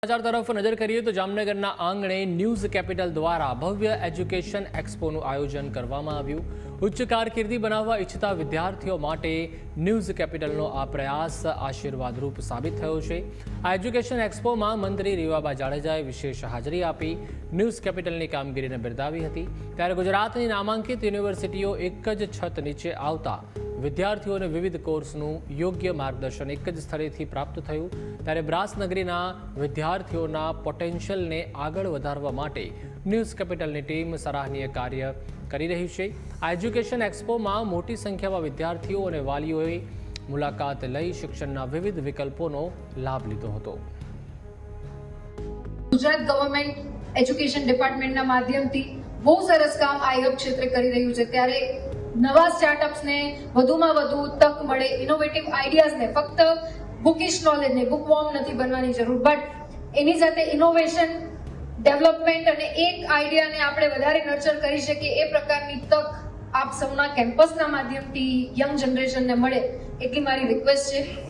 સમાચાર તરફ નજર કરીએ તો જામનગરના આંગણે ન્યૂઝ કેપિટલ દ્વારા ભવ્ય એજ્યુકેશન એક્સપોનું આયોજન કરવામાં આવ્યું। ઉચ્ચ કારકિર્દી બનાવવા ઈચ્છતા વિદ્યાર્થીઓ માટે ન્યૂઝ કેપિટલનો આ પ્રયાસ આશીર્વાદરૂપ સાબિત થયો છે। આ એજ્યુકેશન એક્સપોમાં મંત્રી રીવાબા જાડેજાએ વિશેષ હાજરી આપી ન્યૂઝ કેપિટલની કામગીરીને બિરદાવી હતી। ત્યારે ગુજરાતની નામાંકિત યુનિવર્સિટીઓ એક જ છત નીચે આવતા વિદ્યાર્થીઓને વિવિધ કોર્સનું યોગ્ય માર્ગદર્શન એક જ સ્થળેથી પ્રાપ્ત થયું। ત્યારે બ્રાસનગરીના વિદ્યાર્થીઓના પોટેન્શિયલને આગળ વધારવા માટે ન્યૂઝ કેપિટલની ટીમ સરાહનીય કાર્ય કરી રહી છે। આ એજ્યુકેશન એક્સપોમાં મોટી સંખ્યામાં વિદ્યાર્થીઓ અને વાલીઓએ મુલાકાત લઈ શિક્ષણના વિવિધ વિકલ્પોનો લાભ લીધો હતો। ગુજરાત ગવર્મેન્ટ એજ્યુકેશન ડિપાર્ટમેન્ટના માધ્યમથી બહુ સરસ કામ આ હબ ક્ષેત્રે કરી રહ્યું છે। ત્યારે નવા સ્ટાર્ટઅપ્સને વધુમાં વધુ તક મળે, ઇનોવેટિવ આઈડિયાઝને ફક્ત બુકિશ નોલેજ ને બુકવોર્મ નથી બનવાની જરૂર, બટ એની સાથે ઇનોવેશન, ડેવલપમેન્ટ અને એક આઈડિયાને આપણે વધારે નર્ચર કરી શકીએ એ પ્રકારની તક આપ સૌના કેમ્પસના માધ્યમથી યંગ જનરેશનને મળે એટલી મારી રિક્વેસ્ટ છે।